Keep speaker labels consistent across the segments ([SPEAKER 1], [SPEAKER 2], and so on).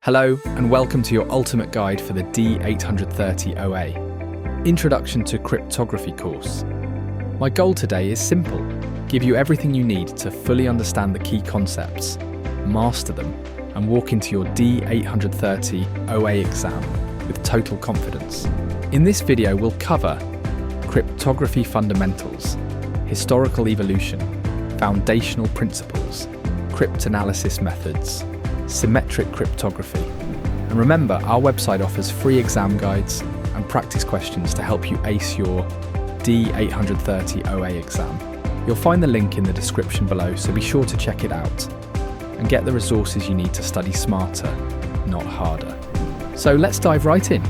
[SPEAKER 1] Hello, and welcome to your ultimate guide for the D830 OA, Introduction to Cryptography course. My goal today is simple: give you everything you need to fully understand the key concepts, master them, and walk into your D830 OA exam with total confidence. In this video, we'll cover cryptography fundamentals, historical evolution, foundational principles, cryptanalysis methods, symmetric cryptography. And remember, our website offers free exam guides and practice questions to help you ace your D830 OA exam. You'll find the link in the description below, so be sure to check it out and get the resources you need to study smarter, not harder. So let's dive right in.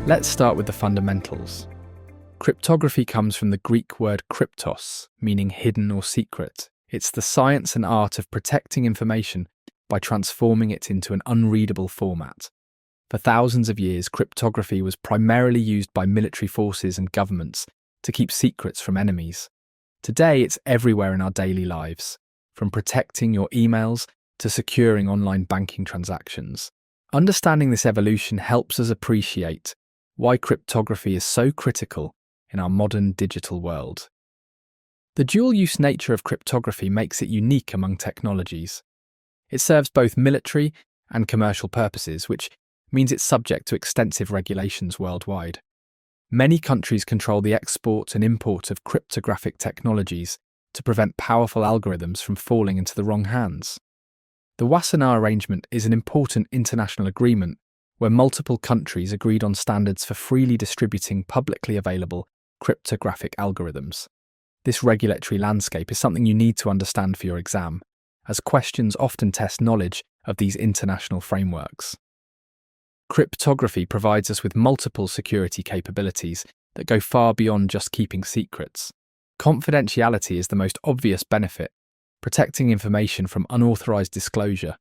[SPEAKER 1] Let's start with the fundamentals. Cryptography comes from the Greek word kryptos, meaning hidden or secret. It's the science and art of protecting information by transforming it into an unreadable format. For thousands of years, cryptography was primarily used by military forces and governments to keep secrets from enemies. Today, it's everywhere in our daily lives, from protecting your emails to securing online banking transactions. Understanding this evolution helps us appreciate why cryptography is so critical in our modern digital world. The dual-use nature of cryptography makes it unique among technologies. It serves both military and commercial purposes, which means it's subject to extensive regulations worldwide. Many countries control the export and import of cryptographic technologies to prevent powerful algorithms from falling into the wrong hands. The Wassenaar Arrangement is an important international agreement where multiple countries agreed on standards for freely distributing publicly available cryptographic algorithms. This regulatory landscape is something you need to understand for your exam, as questions often test knowledge of these international frameworks. Cryptography provides us with multiple security capabilities that go far beyond just keeping secrets. Confidentiality is the most obvious benefit, protecting information from unauthorized disclosure.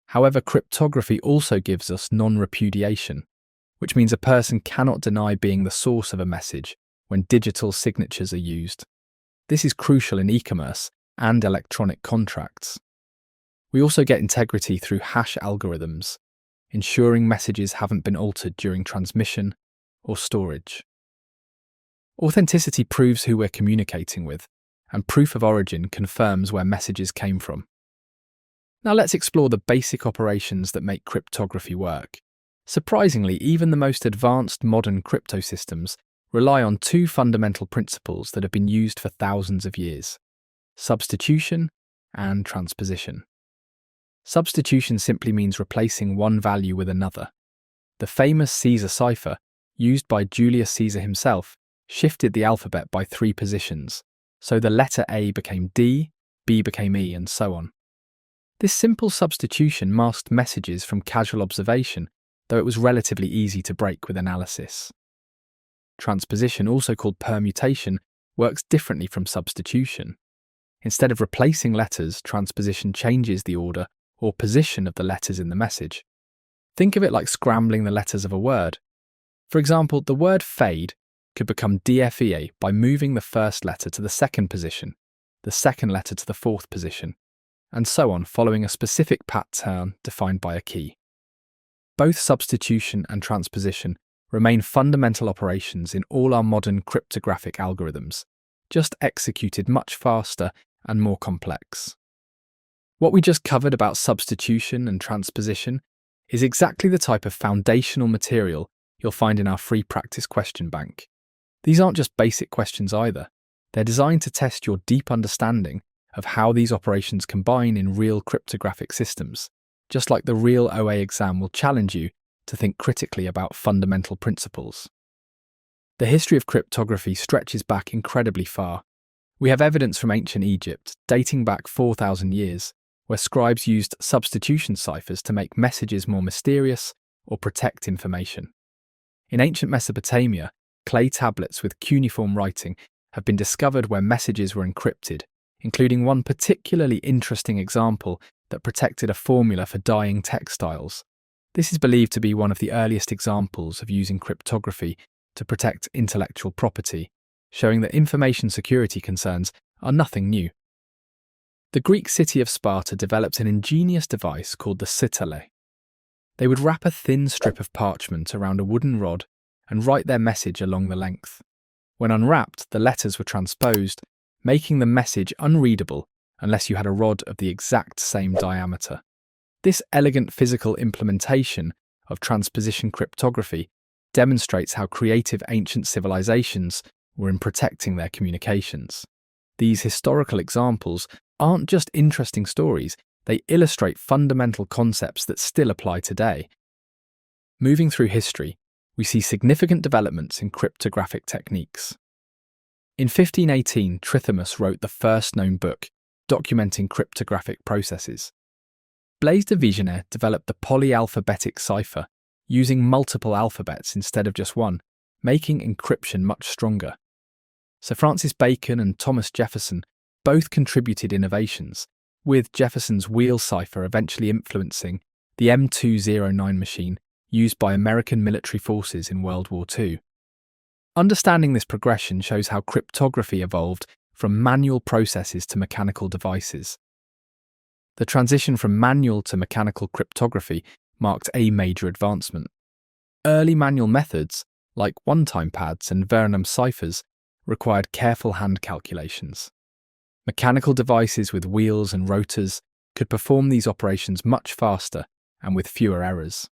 [SPEAKER 1] However, cryptography also gives us non-repudiation, which means a person cannot deny being the source of a message when digital signatures are used. This is crucial in e-commerce and electronic contracts. We also get integrity through hash algorithms, ensuring messages haven't been altered during transmission or storage. Authenticity proves who we're communicating with, and proof of origin confirms where messages came from. Now let's explore the basic operations that make cryptography work. Surprisingly, even the most advanced modern crypto systems rely on two fundamental principles that have been used for thousands of years: substitution and transposition. Substitution simply means replacing one value with another. The famous Caesar cipher, used by Julius Caesar himself, shifted the alphabet by 3 positions, so the letter A became D, B became E, and so on. This simple substitution masked messages from casual observation, though it was relatively easy to break with analysis. Transposition, also called permutation, works differently from substitution. Instead of replacing letters, transposition changes the order or position of the letters in the message. Think of it like scrambling the letters of a word. For example, the word fade could become DFEA by moving the first letter to the second position, the second letter to the fourth position, and so on, following a specific pattern defined by a key. Both substitution and transposition remain fundamental operations in all our modern cryptographic algorithms, just executed much faster and more complex. What we just covered about substitution and transposition is exactly the type of foundational material you'll find in our free practice question bank. These aren't just basic questions either. They're designed to test your deep understanding of how these operations combine in real cryptographic systems, just like the real OA exam will challenge you to think critically about fundamental principles. The history of cryptography stretches back incredibly far. We have evidence from ancient Egypt, dating back 4,000 years, where scribes used substitution ciphers to make messages more mysterious or protect information. In ancient Mesopotamia, clay tablets with cuneiform writing have been discovered where messages were encrypted, including one particularly interesting example that protected a formula for dyeing textiles. This is believed to be one of the earliest examples of using cryptography to protect intellectual property, showing that information security concerns are nothing new. The Greek city of Sparta developed an ingenious device called the citale. They would wrap a thin strip of parchment around a wooden rod and write their message along the length. When unwrapped, the letters were transposed, making the message unreadable unless you had a rod of the exact same diameter. This elegant physical implementation of transposition cryptography demonstrates how creative ancient civilizations were in protecting their communications. These historical examples aren't just interesting stories, they illustrate fundamental concepts that still apply today. Moving through history, we see significant developments in cryptographic techniques. In 1518, Trithemus wrote the first known book documenting cryptographic processes. Blaise de Vigenère developed the polyalphabetic cipher, using multiple alphabets instead of just one, making encryption much stronger. Sir Francis Bacon and Thomas Jefferson both contributed innovations, with Jefferson's wheel cipher eventually influencing the M209 machine used by American military forces in World War II. Understanding this progression shows how cryptography evolved from manual processes to mechanical devices. The transition from manual to mechanical cryptography marked a major advancement. Early manual methods, like one-time pads and Veronum ciphers, required careful hand calculations. Mechanical devices with wheels and rotors could perform these operations much faster and with fewer errors.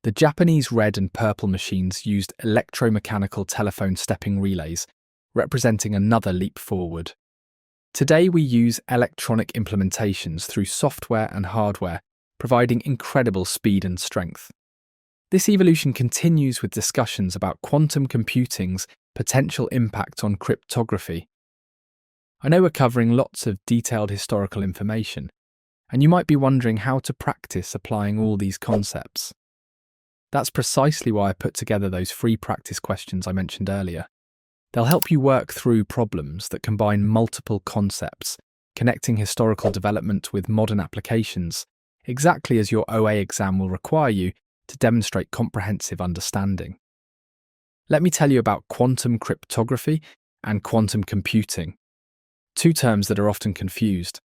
[SPEAKER 1] The Japanese red and purple machines used electromechanical telephone stepping relays, representing another leap forward. Today we use electronic implementations through software and hardware, providing incredible speed and strength. This evolution continues with discussions about quantum computing's potential impact on cryptography. I know we're covering lots of detailed historical information, and you might be wondering how to practice applying all these concepts. That's precisely why I put together those free practice questions I mentioned earlier. They'll help you work through problems that combine multiple concepts, connecting historical development with modern applications, exactly as your OA exam will require you to demonstrate comprehensive understanding. Let me tell you about quantum cryptography and quantum computing, two terms that are often confused.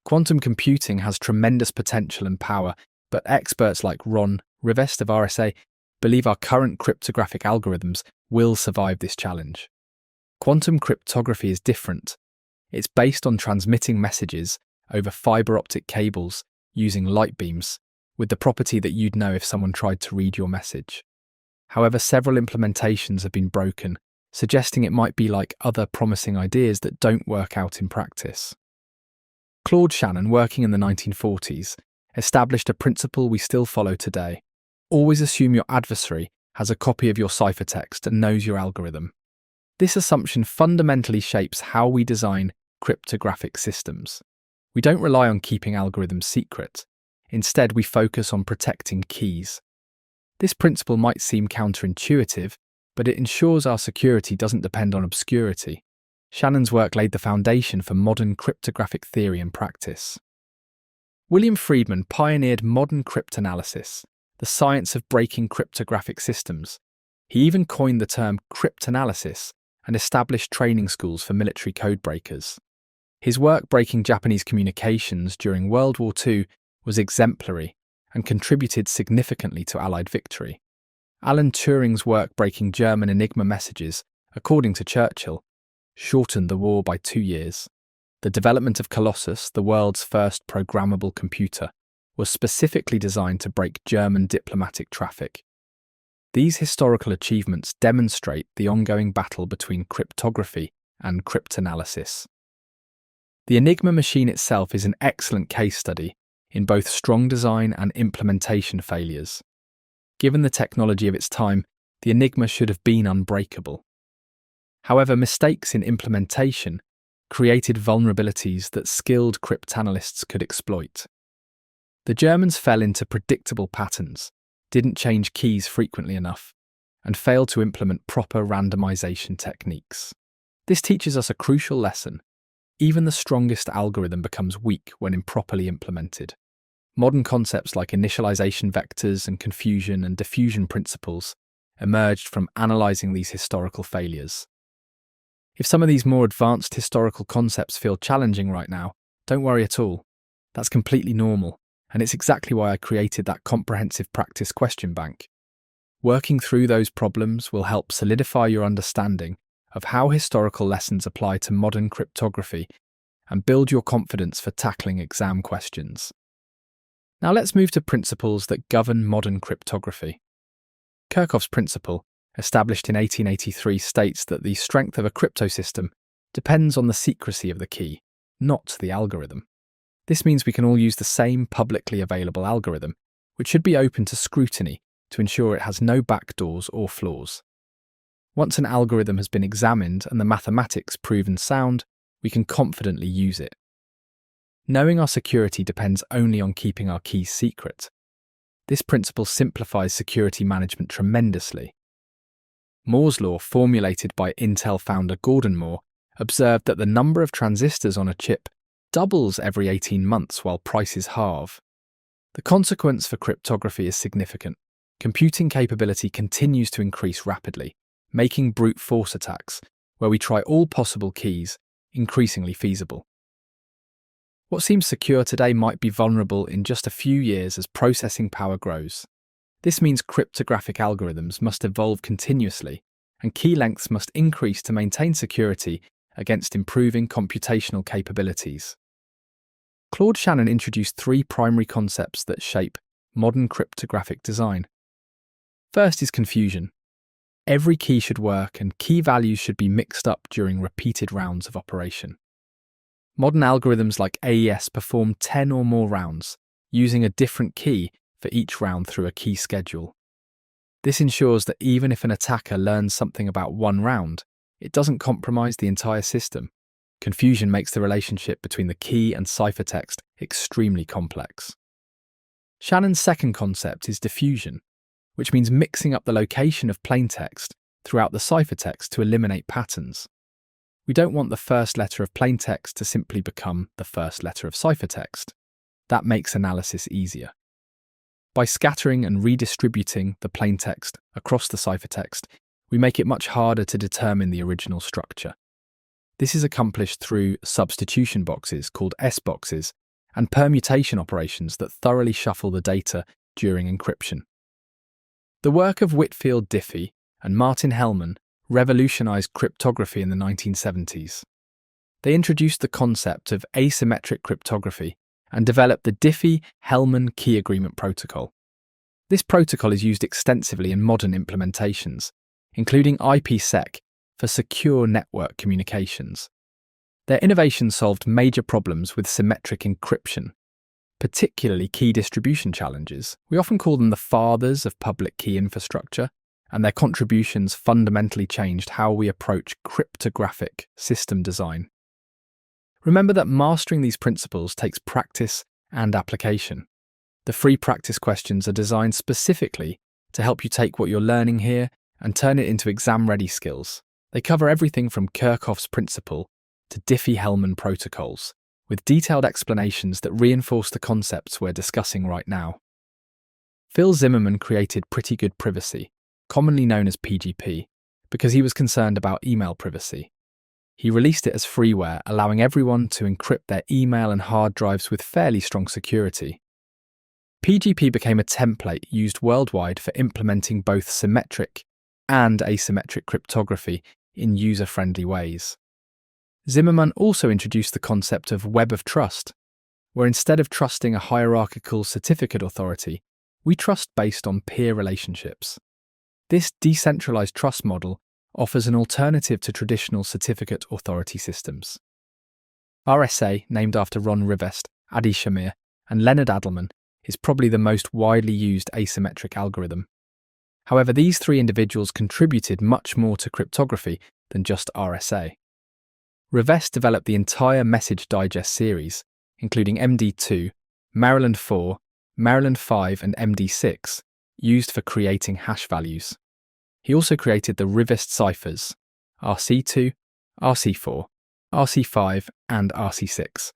[SPEAKER 1] Quantum computing has tremendous potential and power, but experts like Ron Rivest of RSA believe our current cryptographic algorithms will survive this challenge. Quantum cryptography is different. It's based on transmitting messages over fiber optic cables using light beams, with the property that you'd know if someone tried to read your message. However, several implementations have been broken, suggesting it might be like other promising ideas that don't work out in practice. Claude Shannon, working in the 1940s, established a principle we still follow today. Always assume your adversary has a copy of your ciphertext and knows your algorithm. This assumption fundamentally shapes how we design cryptographic systems. We don't rely on keeping algorithms secret. Instead, we focus on protecting keys. This principle might seem counterintuitive, but it ensures our security doesn't depend on obscurity. Shannon's work laid the foundation for modern cryptographic theory and practice. William Friedman pioneered modern cryptanalysis, the science of breaking cryptographic systems. He even coined the term cryptanalysis and established training schools for military codebreakers. His work breaking Japanese communications during World War II was exemplary and contributed significantly to Allied victory. Alan Turing's work breaking German Enigma messages, according to Churchill, shortened the war by 2 years. The development of Colossus, the world's first programmable computer, was specifically designed to break German diplomatic traffic. These historical achievements demonstrate the ongoing battle between cryptography and cryptanalysis. The Enigma machine itself is an excellent case study in both strong design and implementation failures. Given the technology of its time, the Enigma should have been unbreakable. However, mistakes in implementation created vulnerabilities that skilled cryptanalysts could exploit. The Germans fell into predictable patterns, didn't change keys frequently enough, and failed to implement proper randomization techniques. This teaches us a crucial lesson. Even the strongest algorithm becomes weak when improperly implemented. Modern concepts like initialization vectors and confusion and diffusion principles emerged from analyzing these historical failures. If some of these more advanced historical concepts feel challenging right now, don't worry at all. That's completely normal, and it's exactly why I created that comprehensive practice question bank. Working through those problems will help solidify your understanding of how historical lessons apply to modern cryptography and build your confidence for tackling exam questions. Now let's move to principles that govern modern cryptography. Kirchhoff's principle, established in 1883, states that the strength of a crypto system depends on the secrecy of the key, not the algorithm. This means we can all use the same publicly available algorithm, which should be open to scrutiny to ensure it has no backdoors or flaws. Once an algorithm has been examined and the mathematics proven sound, we can confidently use it. Knowing our security depends only on keeping our keys secret. This principle simplifies security management tremendously. Moore's law, formulated by Intel founder Gordon Moore, observed that the number of transistors on a chip doubles every 18 months while prices halve. The consequence for cryptography is significant. Computing capability continues to increase rapidly, making brute force attacks, where we try all possible keys, increasingly feasible. What seems secure today might be vulnerable in just a few years as processing power grows. This means cryptographic algorithms must evolve continuously, and key lengths must increase to maintain security against improving computational capabilities. Claude Shannon introduced three primary concepts that shape modern cryptographic design. First is confusion. Every key should work and key values should be mixed up during repeated rounds of operation. Modern algorithms like AES perform 10 or more rounds, using a different key for each round through a key schedule. This ensures that even if an attacker learns something about one round, it doesn't compromise the entire system. Confusion makes the relationship between the key and ciphertext extremely complex. Shannon's second concept is diffusion, which means mixing up the location of plaintext throughout the ciphertext to eliminate patterns. We don't want the first letter of plaintext to simply become the first letter of ciphertext. That makes analysis easier. By scattering and redistributing the plaintext across the ciphertext, we make it much harder to determine the original structure. This is accomplished through substitution boxes called S-boxes and permutation operations that thoroughly shuffle the data during encryption. The work of Whitfield Diffie and Martin Hellman revolutionized cryptography in the 1970s. They introduced the concept of asymmetric cryptography and developed the Diffie-Hellman key agreement protocol. This protocol is used extensively in modern implementations, including IPsec for secure network communications. Their innovation solved major problems with symmetric encryption, particularly key distribution challenges. We often call them the fathers of public key infrastructure, and their contributions fundamentally changed how we approach cryptographic system design. Remember that mastering these principles takes practice and application. The free practice questions are designed specifically to help you take what you're learning here and turn it into exam-ready skills. They cover everything from Kirchhoff's principle to Diffie-Hellman protocols, with detailed explanations that reinforce the concepts we're discussing right now. Phil Zimmermann created Pretty Good Privacy, commonly known as PGP, because he was concerned about email privacy. He released it as freeware, allowing everyone to encrypt their email and hard drives with fairly strong security. PGP became a template used worldwide for implementing both symmetric and asymmetric cryptography in user-friendly ways. Zimmermann also introduced the concept of web of trust, where instead of trusting a hierarchical certificate authority, we trust based on peer relationships. This decentralized trust model offers an alternative to traditional certificate authority systems. RSA, named after Ron Rivest, Adi Shamir, and Leonard Adleman, is probably the most widely used asymmetric algorithm. However, these three individuals contributed much more to cryptography than just RSA. Rivest developed the entire Message Digest series, including MD2, Maryland 4, Maryland 5, and MD6, used for creating hash values. He also created the Rivest ciphers, RC2, RC4, RC5, and RC6.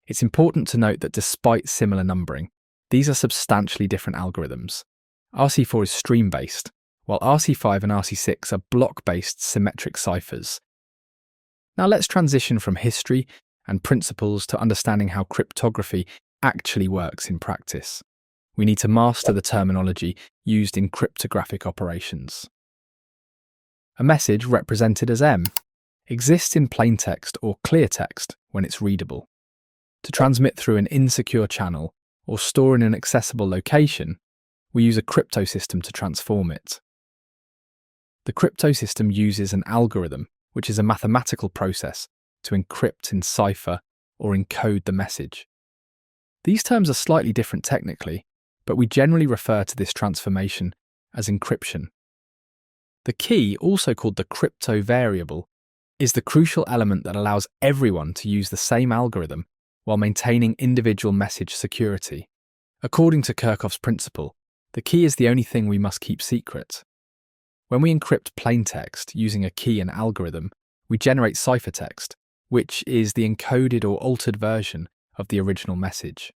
[SPEAKER 1] It's important to note that despite similar numbering, these are substantially different algorithms. RC4 is stream-based, while RC5 and RC6 are block-based symmetric ciphers. Now let's transition from history and principles to understanding how cryptography actually works in practice. We need to master the terminology used in cryptographic operations. A message represented as M exists in plain text or clear text when it's readable. To transmit through an insecure channel or store in an accessible location, we use a crypto system to transform it. The crypto system uses an algorithm, which is a mathematical process, to encrypt, encipher, or encode the message. These terms are slightly different technically, but we generally refer to this transformation as encryption. The key, also called the crypto variable, is the crucial element that allows everyone to use the same algorithm while maintaining individual message security. According to Kirchhoff's principle, the key is the only thing we must keep secret. When we encrypt plain text using a key and algorithm, we generate ciphertext, which is the encoded or altered version of the original message.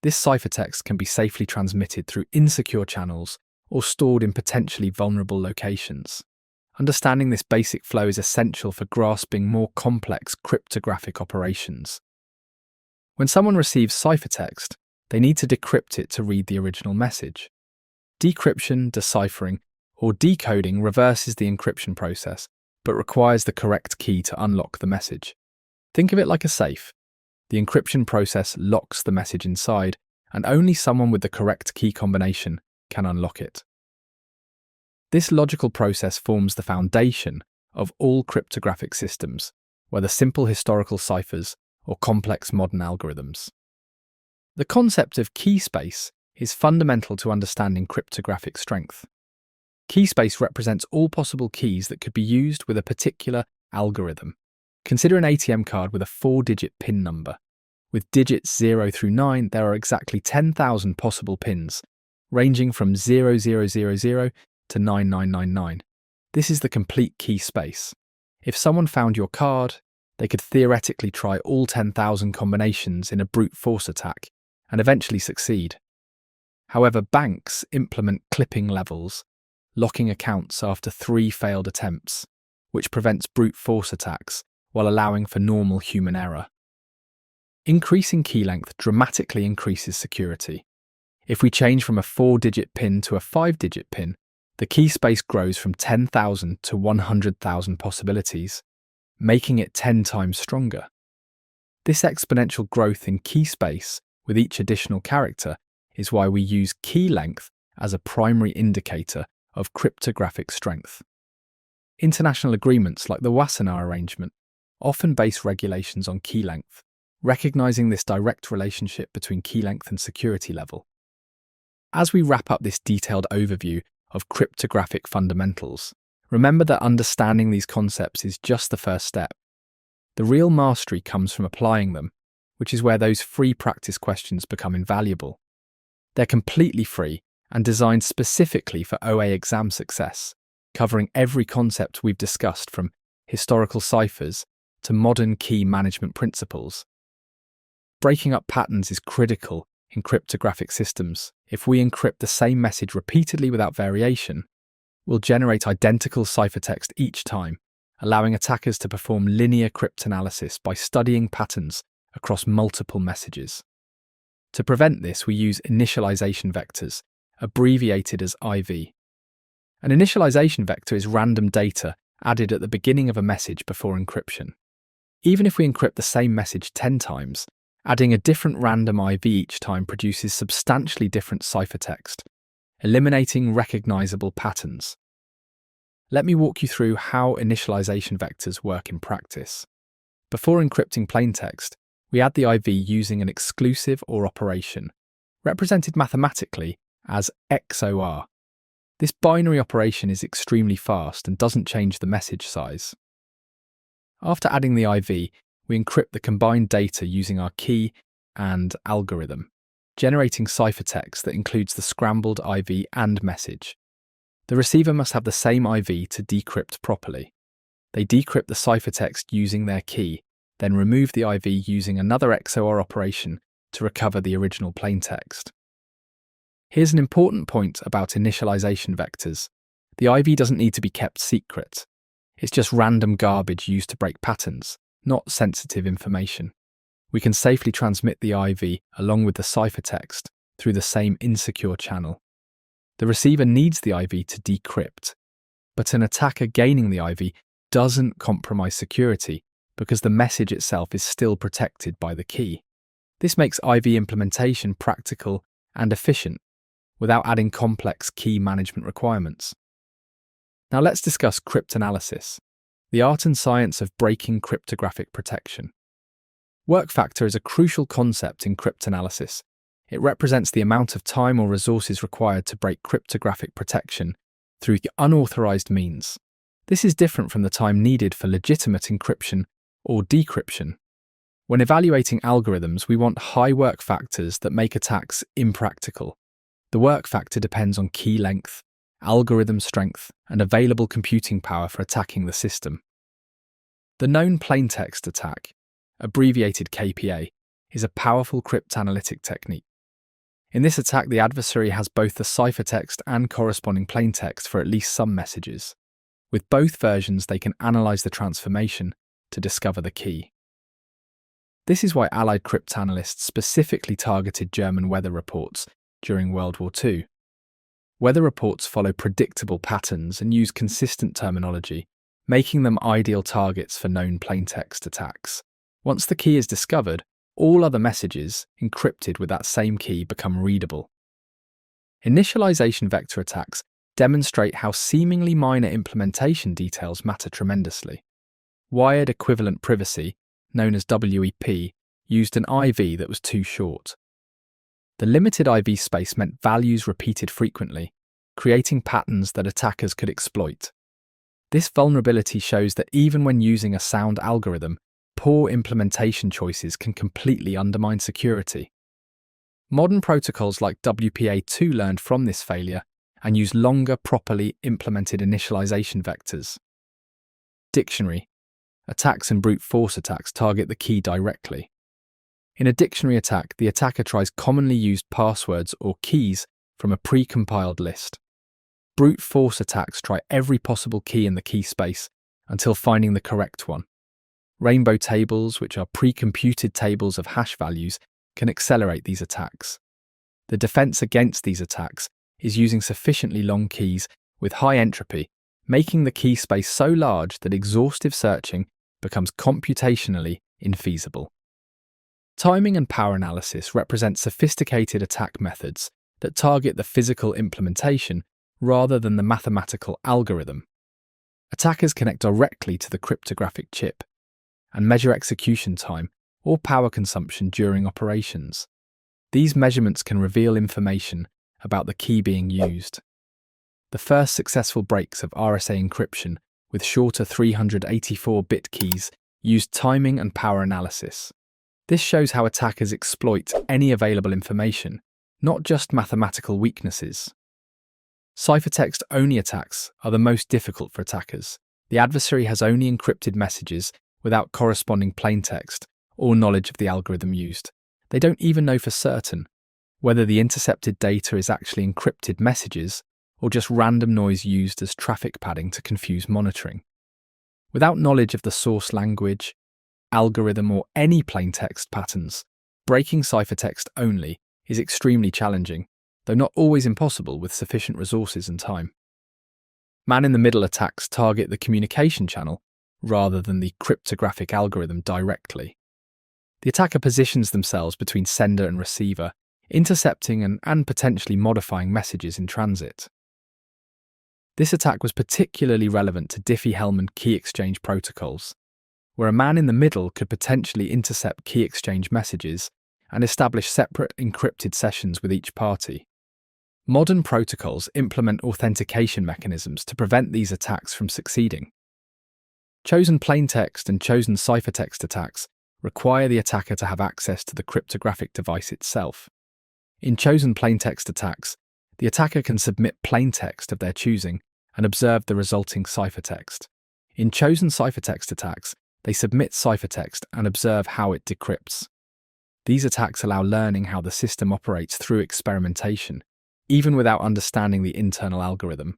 [SPEAKER 1] This ciphertext can be safely transmitted through insecure channels or stored in potentially vulnerable locations. Understanding this basic flow is essential for grasping more complex cryptographic operations. When someone receives ciphertext, they need to decrypt it to read the original message. Decryption, deciphering, or decoding reverses the encryption process, but requires the correct key to unlock the message. Think of it like a safe. The encryption process locks the message inside, and only someone with the correct key combination can unlock it. This logical process forms the foundation of all cryptographic systems, whether simple historical ciphers or complex modern algorithms. The concept of key space is fundamental to understanding cryptographic strength. Key space represents all possible keys that could be used with a particular algorithm. Consider an ATM card with a 4-digit PIN number. With digits 0 through 9, there are exactly 10,000 possible pins, ranging from 0000 to 9999. This is the complete key space. If someone found your card, they could theoretically try all 10,000 combinations in a brute force attack and eventually succeed. However, banks implement clipping levels, locking accounts after 3 failed attempts, which prevents brute force attacks while allowing for normal human error. Increasing key length dramatically increases security. If we change from a 4-digit PIN to a 5-digit PIN, the key space grows from 10,000 to 100,000 possibilities, making it 10 times stronger. This exponential growth in key space with each additional character is why we use key length as a primary indicator of cryptographic strength. International agreements like the Wassenaar Arrangement often base regulations on key length, recognizing this direct relationship between key length and security level. As we wrap up this detailed overview of cryptographic fundamentals, remember that understanding these concepts is just the first step. The real mastery comes from applying them, which is where those free practice questions become invaluable. They're completely free and designed specifically for OA exam success, covering every concept we've discussed from historical ciphers to modern key management principles. Breaking up patterns is critical in cryptographic systems. If we encrypt the same message repeatedly without variation, we'll generate identical ciphertext each time, allowing attackers to perform linear cryptanalysis by studying patterns across multiple messages. To prevent this, we use initialization vectors, abbreviated as IV. An initialization vector is random data added at the beginning of a message before encryption. Even if we encrypt the same message 10 times, adding a different random IV each time produces substantially different ciphertext, eliminating recognizable patterns. Let me walk you through how initialization vectors work in practice. Before encrypting plaintext, we add the IV using an exclusive OR operation, represented mathematically as XOR. This binary operation is extremely fast and doesn't change the message size. After adding the IV, we encrypt the combined data using our key and algorithm, generating ciphertext that includes the scrambled IV and message. The receiver must have the same IV to decrypt properly. They decrypt the ciphertext using their key, then remove the IV using another XOR operation to recover the original plaintext. Here's an important point about initialization vectors. The IV doesn't need to be kept secret. It's just random garbage used to break patterns, not sensitive information. We can safely transmit the IV along with the ciphertext through the same insecure channel. The receiver needs the IV to decrypt, but an attacker gaining the IV doesn't compromise security because the message itself is still protected by the key. This makes IV implementation practical and efficient without adding complex key management requirements. Now let's discuss cryptanalysis, the art and science of breaking cryptographic protection. Work factor is a crucial concept in cryptanalysis. It represents the amount of time or resources required to break cryptographic protection through unauthorized means. This is different from the time needed for legitimate encryption or decryption. When evaluating algorithms, we want high work factors that make attacks impractical. The work factor depends on key length, algorithm strength, and available computing power for attacking the system. The known plaintext attack, abbreviated KPA, is a powerful cryptanalytic technique. In this attack, the adversary has both the ciphertext and corresponding plaintext for at least some messages. With both versions, they can analyze the transformation to discover the key. This is why Allied cryptanalysts specifically targeted German weather reports during World War II. Weather reports follow predictable patterns and use consistent terminology, making them ideal targets for known plaintext attacks. Once the key is discovered, all other messages, encrypted with that same key, become readable. Initialization vector attacks demonstrate how seemingly minor implementation details matter tremendously. Wired equivalent privacy, known as WEP, used an IV that was too short. The limited IV space meant values repeated frequently, creating patterns that attackers could exploit. This vulnerability shows that even when using a sound algorithm, poor implementation choices can completely undermine security. Modern protocols like WPA2 learned from this failure and use longer, properly implemented initialization vectors. Dictionary. Attacks and brute force attacks target the key directly. In a dictionary attack, the attacker tries commonly used passwords or keys from a pre-compiled list. Brute force attacks try every possible key in the key space until finding the correct one. Rainbow tables, which are pre-computed tables of hash values, can accelerate these attacks. The defense against these attacks is using sufficiently long keys with high entropy, making the key space so large that exhaustive searching becomes computationally infeasible. Timing and power analysis represent sophisticated attack methods that target the physical implementation rather than the mathematical algorithm. Attackers connect directly to the cryptographic chip and measure execution time or power consumption during operations. These measurements can reveal information about the key being used. The first successful breaks of RSA encryption with shorter 384-bit keys used timing and power analysis. This shows how attackers exploit any available information, not just mathematical weaknesses. Ciphertext-only attacks are the most difficult for attackers. The adversary has only encrypted messages without corresponding plaintext or knowledge of the algorithm used. They don't even know for certain whether the intercepted data is actually encrypted messages or just random noise used as traffic padding to confuse monitoring. Without knowledge of the source language, algorithm, or any plaintext patterns, breaking ciphertext only is extremely challenging, though not always impossible with sufficient resources and time. Man-in-the-middle attacks target the communication channel rather than the cryptographic algorithm directly. The attacker positions themselves between sender and receiver, intercepting and potentially modifying messages in transit. This attack was particularly relevant to Diffie-Hellman key exchange protocols, where a man in the middle could potentially intercept key exchange messages and establish separate encrypted sessions with each party. Modern protocols implement authentication mechanisms to prevent these attacks from succeeding. Chosen plaintext and chosen ciphertext attacks require the attacker to have access to the cryptographic device itself. In chosen plaintext attacks, the attacker can submit plaintext of their choosing and observe the resulting ciphertext. In chosen ciphertext attacks, they submit ciphertext and observe how it decrypts. These attacks allow learning how the system operates through experimentation, even without understanding the internal algorithm.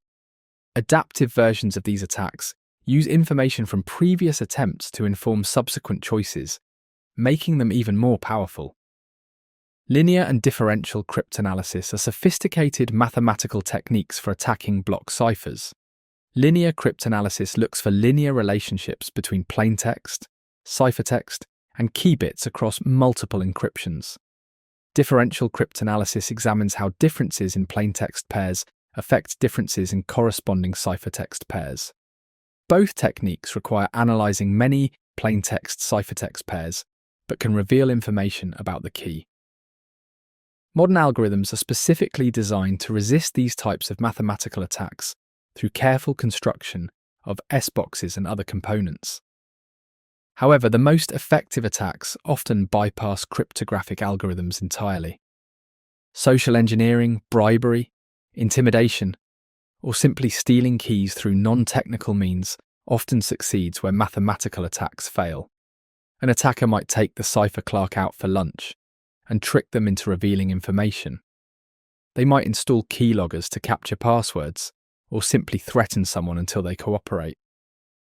[SPEAKER 1] Adaptive versions of these attacks use information from previous attempts to inform subsequent choices, making them even more powerful. Linear and differential cryptanalysis are sophisticated mathematical techniques for attacking block ciphers. Linear cryptanalysis looks for linear relationships between plaintext, ciphertext, and key bits across multiple encryptions. Differential cryptanalysis examines how differences in plaintext pairs affect differences in corresponding ciphertext pairs. Both techniques require analyzing many plaintext-ciphertext pairs, but can reveal information about the key. Modern algorithms are specifically designed to resist these types of mathematical attacks through careful construction of S-boxes and other components. However, the most effective attacks often bypass cryptographic algorithms entirely. Social engineering, bribery, intimidation, or simply stealing keys through non-technical means often succeeds where mathematical attacks fail. An attacker might take the cipher clerk out for lunch and trick them into revealing information. They might install keyloggers to capture passwords, or simply threaten someone until they cooperate.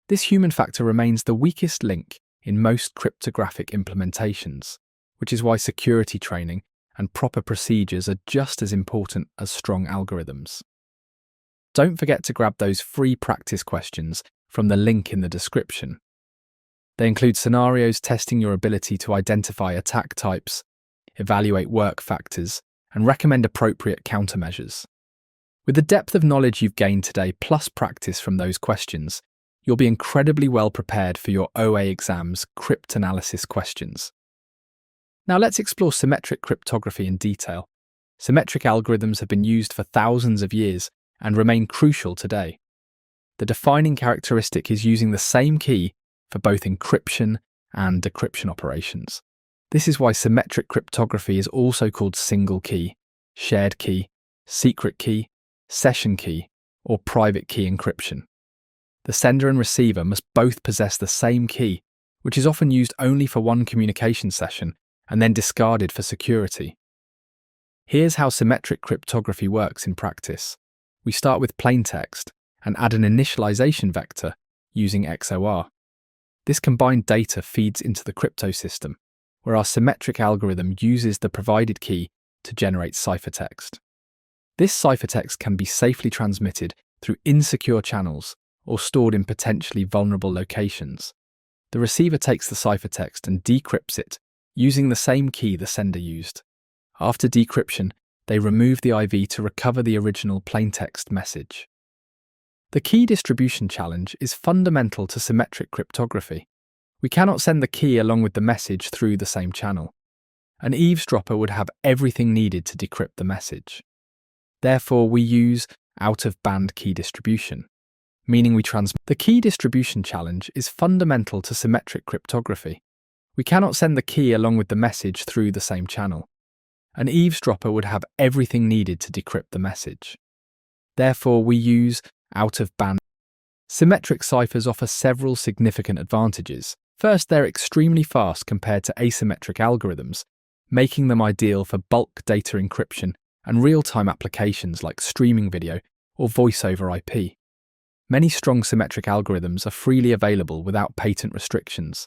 [SPEAKER 1] This human factor remains the weakest link in most cryptographic implementations, which is why security training and proper procedures are just as important as strong algorithms. Don't forget to grab those free practice questions from the link in the description. They include scenarios testing your ability to identify attack types, evaluate work factors, and recommend appropriate countermeasures. With the depth of knowledge you've gained today plus practice from those questions, you'll be incredibly well prepared for your OA exam's cryptanalysis questions. Now let's explore symmetric cryptography in detail. Symmetric algorithms have been used for thousands of years and remain crucial today. The defining characteristic is using the same key for both encryption and decryption operations. This is why symmetric cryptography is also called single key, shared key, secret key, session key, or private key encryption. The sender and receiver must both possess the same key, which is often used only for one communication session and then discarded for security. Here's how symmetric cryptography works in practice. We start with plaintext and add an initialization vector using XOR. This combined data feeds into the crypto system, where our symmetric algorithm uses the provided key to generate ciphertext. This ciphertext can be safely transmitted through insecure channels or stored in potentially vulnerable locations. The receiver takes the ciphertext and decrypts it using the same key the sender used. After decryption, they remove the IV to recover the original plaintext message. The key distribution challenge is fundamental to symmetric cryptography. We cannot send the key along with the message through the same channel. An eavesdropper would have everything needed to decrypt the message. Therefore, we use out-of-band key distribution, meaning we transmit. The key distribution challenge is fundamental to symmetric cryptography. We cannot send the key along with the message through the same channel. An eavesdropper would have everything needed to decrypt the message. Therefore, we use out-of-band. Symmetric ciphers offer several significant advantages. First, they're extremely fast compared to asymmetric algorithms, making them ideal for bulk data encryption and real-time applications like streaming video or voice over IP. Many strong symmetric algorithms are freely available without patent restrictions.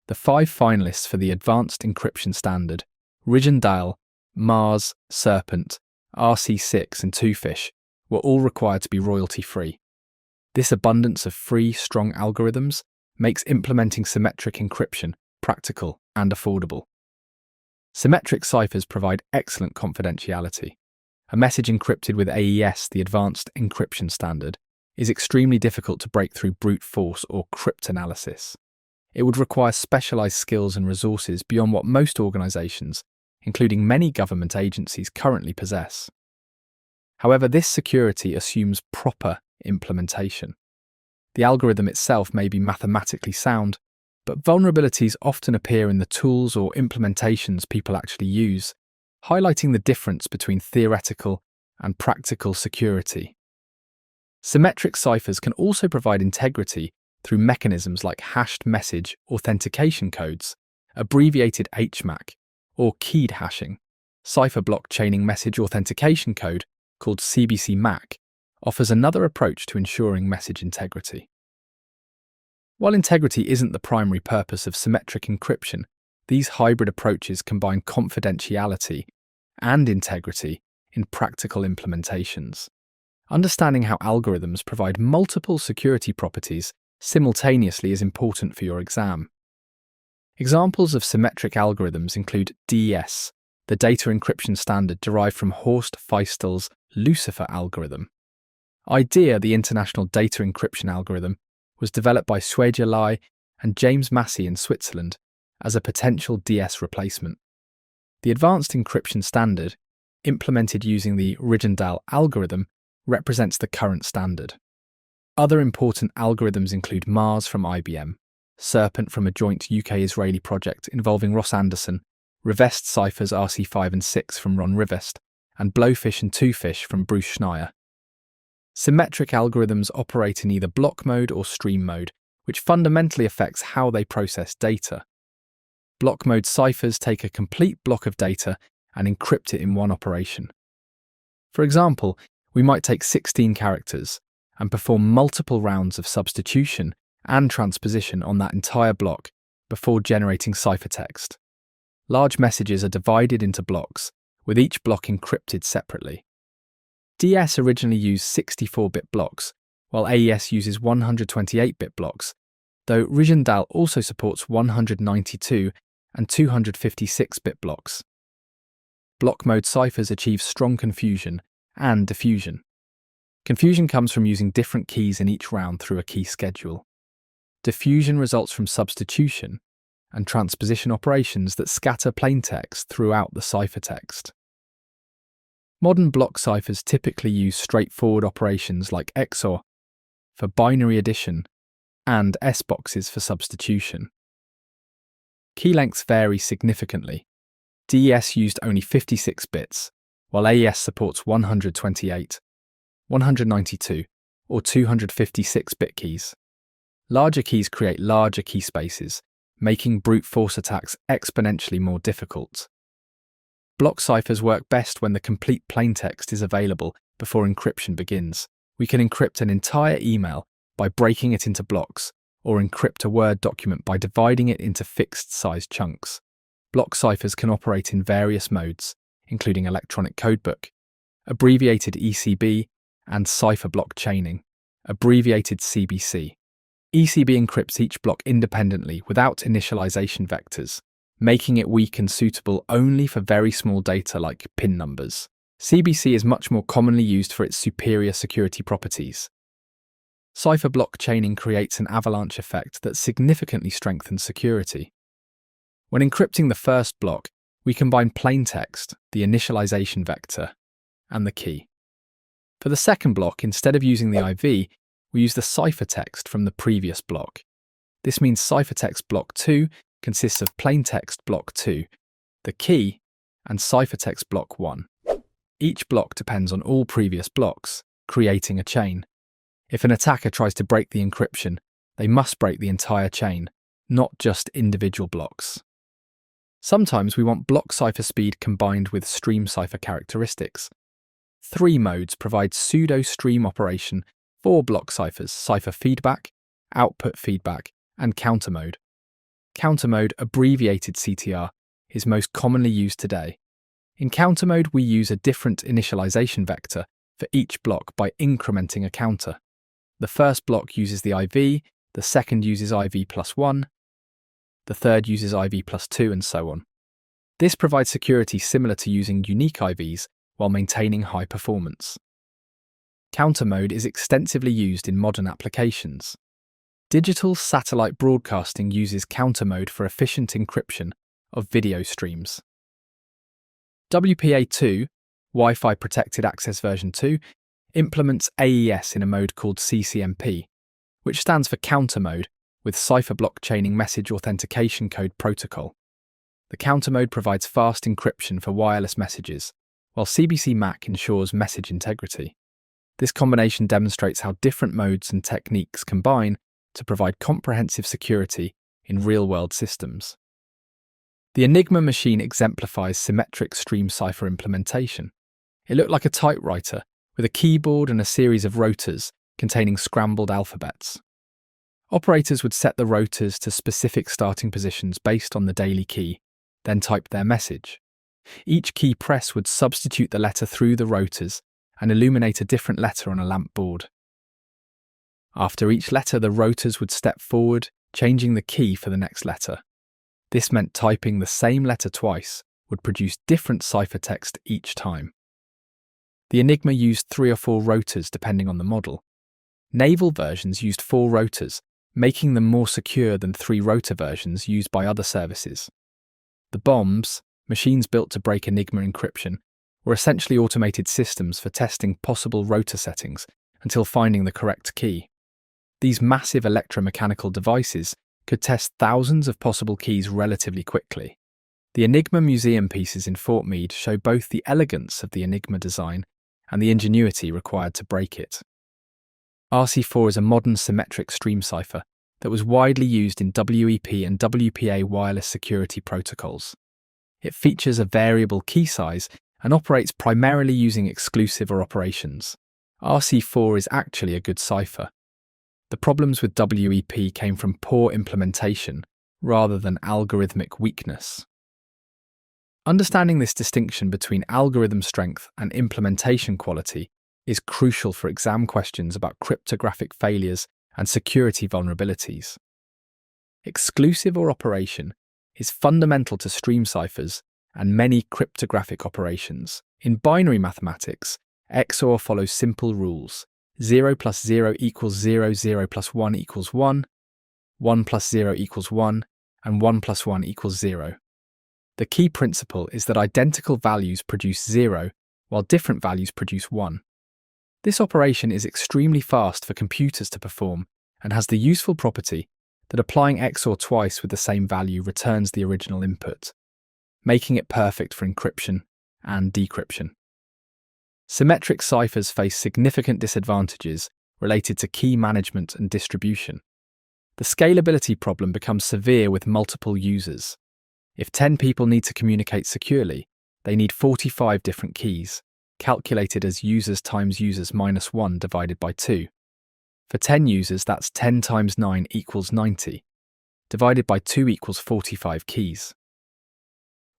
[SPEAKER 1] The 5 finalists for the Advanced Encryption Standard, Ridge-and-Dale, Mars, Serpent, RC6 and Twofish, were all required to be royalty-free. This abundance of free, strong algorithms makes implementing symmetric encryption practical and affordable. Symmetric ciphers provide excellent confidentiality. A message encrypted with AES, the Advanced Encryption Standard, is extremely difficult to break through brute force or cryptanalysis. It would require specialized skills and resources beyond what most organizations, including many government agencies, currently possess. However, this security assumes proper implementation. The algorithm itself may be mathematically sound, but vulnerabilities often appear in the tools or implementations people actually use, highlighting the difference between theoretical and practical security. Symmetric ciphers can also provide integrity through mechanisms like hashed message authentication codes, abbreviated HMAC, or keyed hashing. Cipher block chaining message authentication code, called CBC-MAC, offers another approach to ensuring message integrity. While integrity isn't the primary purpose of symmetric encryption, these hybrid approaches combine confidentiality and integrity in practical implementations. Understanding how algorithms provide multiple security properties simultaneously is important for your exam. Examples of symmetric algorithms include DES, the data encryption standard derived from Horst Feistel's Lucifer algorithm. IDEA, the international data encryption algorithm, was developed by Sueja Lai and James Massey in Switzerland as a potential DS replacement. The advanced encryption standard, implemented using the Rigendahl algorithm, represents the current standard. Other important algorithms include Mars from IBM, Serpent from a joint UK-Israeli project involving Ross Anderson, Rivest ciphers RC5 and 6 from Ron Rivest, and Blowfish and Twofish from Bruce Schneier. Symmetric algorithms operate in either block mode or stream mode, which fundamentally affects how they process data. Block mode ciphers take a complete block of data and encrypt it in one operation. For example, we might take 16 characters and perform multiple rounds of substitution and transposition on that entire block before generating ciphertext. Large messages are divided into blocks, with each block encrypted separately. DS originally used 64-bit blocks, while AES uses 128-bit blocks, though Rigendahl also supports 192 and 256-bit blocks. Block mode ciphers achieve strong confusion and diffusion. Confusion comes from using different keys in each round through a key schedule. Diffusion results from substitution and transposition operations that scatter plaintext throughout the ciphertext. Modern block ciphers typically use straightforward operations like XOR for binary addition and S-boxes for substitution. Key lengths vary significantly. DES used only 56 bits, while AES supports 128, 192, or 256-bit keys. Larger keys create larger key spaces, making brute force attacks exponentially more difficult. Block ciphers work best when the complete plaintext is available before encryption begins. We can encrypt an entire email by breaking it into blocks, or encrypt a Word document by dividing it into fixed-size chunks. Block ciphers can operate in various modes, including electronic codebook, abbreviated ECB, and cipher block chaining, abbreviated CBC. ECB encrypts each block independently without initialization vectors, making it weak and suitable only for very small data like PIN numbers. CBC is much more commonly used for its superior security properties. Cipher block chaining creates an avalanche effect that significantly strengthens security. When encrypting the first block, we combine plaintext, the initialization vector, and the key. For the second block, instead of using the IV, we use the ciphertext from the previous block. This means ciphertext block 2 consists of plaintext block 2, the key, and ciphertext block 1. Each block depends on all previous blocks, creating a chain. If an attacker tries to break the encryption, they must break the entire chain, not just individual blocks. Sometimes we want block cipher speed combined with stream cipher characteristics. 3 modes provide pseudo-stream operation for block ciphers: cipher feedback, output feedback, and counter mode. Counter mode, abbreviated CTR, is most commonly used today. In counter mode, we use a different initialization vector for each block by incrementing a counter. The first block uses the IV, the second uses IV plus 1, the third uses IV plus 2, and so on. This provides security similar to using unique IVs while maintaining high performance. Counter mode is extensively used in modern applications. Digital satellite broadcasting uses counter mode for efficient encryption of video streams. WPA2, Wi-Fi Protected Access version 2, implements AES in a mode called CCMP, which stands for counter mode with cipher block chaining message authentication code protocol. The counter mode provides fast encryption for wireless messages, while CBC MAC ensures message integrity. This combination demonstrates how different modes and techniques combine to provide comprehensive security in real-world systems. The Enigma machine exemplifies symmetric stream cipher implementation. It looked like a typewriter with a keyboard and a series of rotors containing scrambled alphabets. Operators would set the rotors to specific starting positions based on the daily key, then type their message. Each key press would substitute the letter through the rotors and illuminate a different letter on a lamp board. After each letter, the rotors would step forward, changing the key for the next letter. This meant typing the same letter twice would produce different ciphertext each time. The Enigma used 3 or 4 rotors depending on the model. Naval versions used 4 rotors, making them more secure than 3 rotor versions used by other services. The bombs, machines built to break Enigma encryption, were essentially automated systems for testing possible rotor settings until finding the correct key. These massive electromechanical devices could test thousands of possible keys relatively quickly. The Enigma museum pieces in Fort Meade show both the elegance of the Enigma design and the ingenuity required to break it. RC4 is a modern symmetric stream cipher that was widely used in WEP and WPA wireless security protocols. It features a variable key size and operates primarily using exclusive OR operations. RC4 is actually a good cipher. The problems with WEP came from poor implementation rather than algorithmic weakness. Understanding this distinction between algorithm strength and implementation quality is crucial for exam questions about cryptographic failures and security vulnerabilities. Exclusive OR operation is fundamental to stream ciphers and many cryptographic operations. In binary mathematics, XOR follows simple rules. 0 plus 0 equals 0, 0 plus 1 equals 1, 1 plus 0 equals 1, and 1 plus 1 equals 0. The key principle is that identical values produce 0, while different values produce 1. This operation is extremely fast for computers to perform and has the useful property that applying XOR twice with the same value returns the original input, making it perfect for encryption and decryption. Symmetric ciphers face significant disadvantages related to key management and distribution. The scalability problem becomes severe with multiple users. If 10 people need to communicate securely, they need 45 different keys, calculated as users times users minus 1 divided by 2. For 10 users, that's 10 times 9 equals 90, divided by 2 equals 45 keys.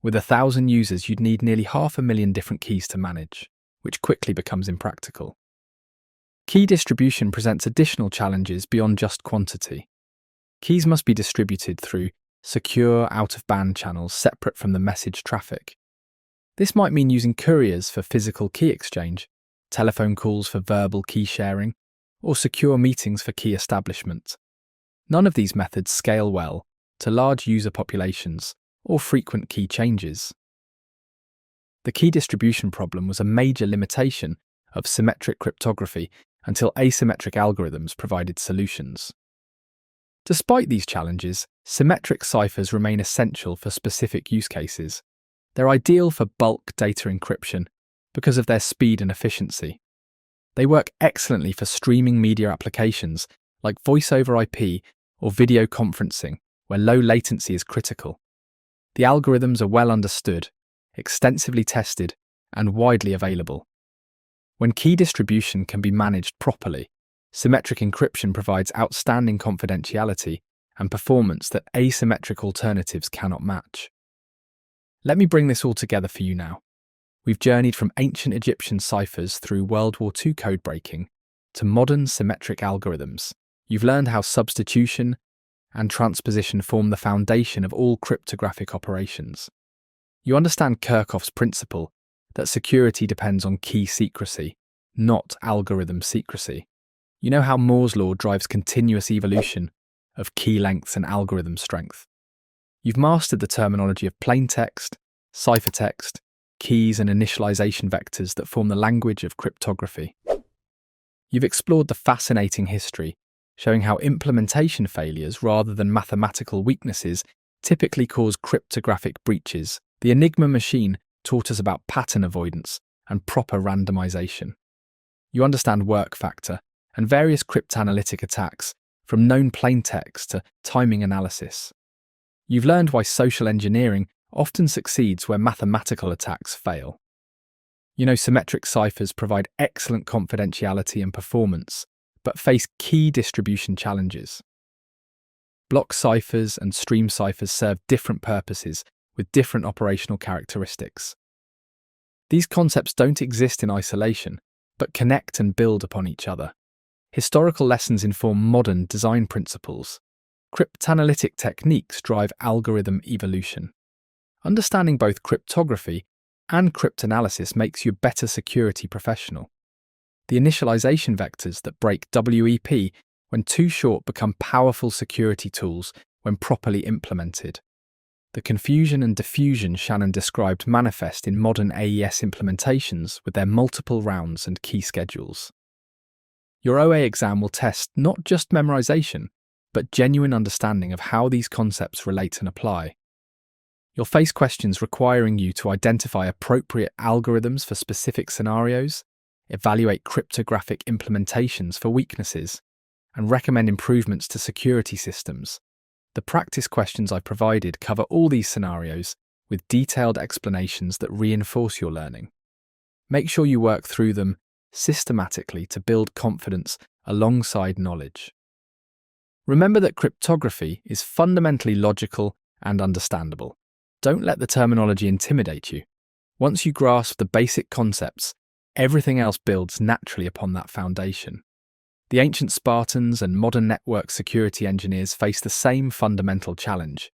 [SPEAKER 1] With 1,000 users, you'd need nearly 500,000 different keys to manage, which quickly becomes impractical. Key distribution presents additional challenges beyond just quantity. Keys must be distributed through secure out-of-band channels separate from the message traffic. This might mean using couriers for physical key exchange, telephone calls for verbal key sharing, or secure meetings for key establishment. None of these methods scale well to large user populations or frequent key changes. The key distribution problem was a major limitation of symmetric cryptography until asymmetric algorithms provided solutions. Despite these challenges, symmetric ciphers remain essential for specific use cases. They're ideal for bulk data encryption because of their speed and efficiency. They work excellently for streaming media applications like voice over IP or video conferencing, where low latency is critical. The algorithms are well understood, extensively tested, and widely available. When key distribution can be managed properly, symmetric encryption provides outstanding confidentiality and performance that asymmetric alternatives cannot match. Let me bring this all together for you now. We've journeyed from ancient Egyptian ciphers through World War II code breaking to modern symmetric algorithms. You've learned how substitution and transposition form the foundation of all cryptographic operations. You understand Kirchhoff's principle that security depends on key secrecy, not algorithm secrecy. You know how Moore's law drives continuous evolution of key lengths and algorithm strength. You've mastered the terminology of plaintext, ciphertext, keys and initialization vectors that form the language of cryptography. You've explored the fascinating history, showing how implementation failures rather than mathematical weaknesses typically cause cryptographic breaches. The Enigma machine taught us about pattern avoidance and proper randomization. You understand work factor and various cryptanalytic attacks, from known plaintext to timing analysis. You've learned why social engineering often succeeds where mathematical attacks fail. You know symmetric ciphers provide excellent confidentiality and performance, but face key distribution challenges. Block ciphers and stream ciphers serve different purposes with different operational characteristics. These concepts don't exist in isolation, but connect and build upon each other. Historical lessons inform modern design principles. Cryptanalytic techniques drive algorithm evolution. Understanding both cryptography and cryptanalysis makes you a better security professional. The initialization vectors that break WEP when too short become powerful security tools when properly implemented. The confusion and diffusion Shannon described manifest in modern AES implementations with their multiple rounds and key schedules. Your OA exam will test not just memorization, but genuine understanding of how these concepts relate and apply. You'll face questions requiring you to identify appropriate algorithms for specific scenarios, evaluate cryptographic implementations for weaknesses, and recommend improvements to security systems. The practice questions I provided cover all these scenarios with detailed explanations that reinforce your learning. Make sure you work through them systematically to build confidence alongside knowledge. Remember that cryptography is fundamentally logical and understandable. Don't let the terminology intimidate you. Once you grasp the basic concepts, everything else builds naturally upon that foundation. The ancient Spartans and modern network security engineers face the same fundamental challenge: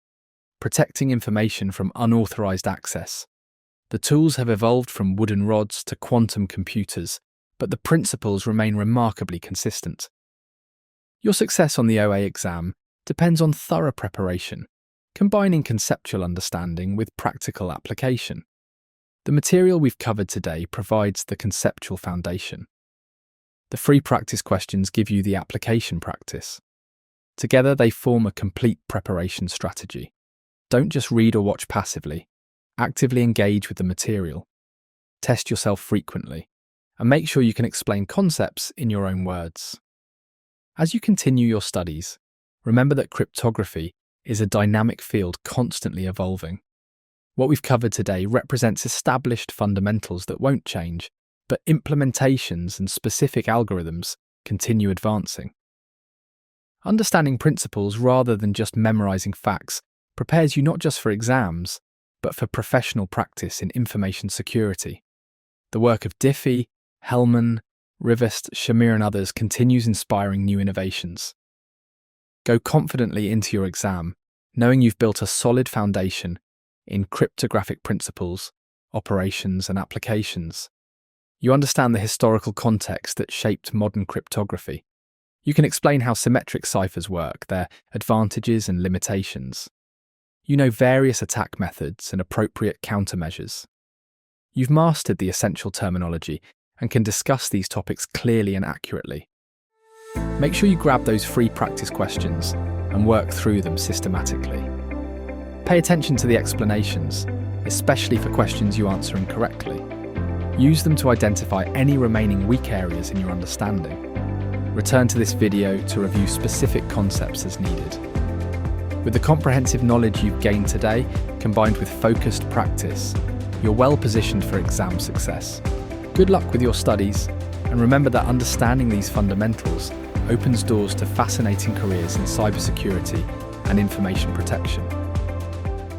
[SPEAKER 1] protecting information from unauthorized access. The tools have evolved from wooden rods to quantum computers, but the principles remain remarkably consistent. Your success on the OA exam depends on thorough preparation, combining conceptual understanding with practical application. The material we've covered today provides the conceptual foundation. The free practice questions give you the application practice. Together, they form a complete preparation strategy. Don't just read or watch passively. Actively engage with the material. Test yourself frequently, and make sure you can explain concepts in your own words. As you continue your studies, remember that cryptography is a dynamic field constantly evolving. What we've covered today represents established fundamentals that won't change, but implementations and specific algorithms continue advancing. Understanding principles rather than just memorizing facts prepares you not just for exams, but for professional practice in information security. The work of Diffie, Hellman, Rivest, Shamir and others continues inspiring new innovations. Go confidently into your exam, knowing you've built a solid foundation in cryptographic principles, operations and applications. You understand the historical context that shaped modern cryptography. You can explain how symmetric ciphers work, their advantages and limitations. You know various attack methods and appropriate countermeasures. You've mastered the essential terminology and can discuss these topics clearly and accurately. Make sure you grab those free practice questions and work through them systematically. Pay attention to the explanations, especially for questions you answer incorrectly. Use them to identify any remaining weak areas in your understanding. Return to this video to review specific concepts as needed. With the comprehensive knowledge you've gained today, combined with focused practice, you're well positioned for exam success. Good luck with your studies, and remember that understanding these fundamentals opens doors to fascinating careers in cybersecurity and information protection.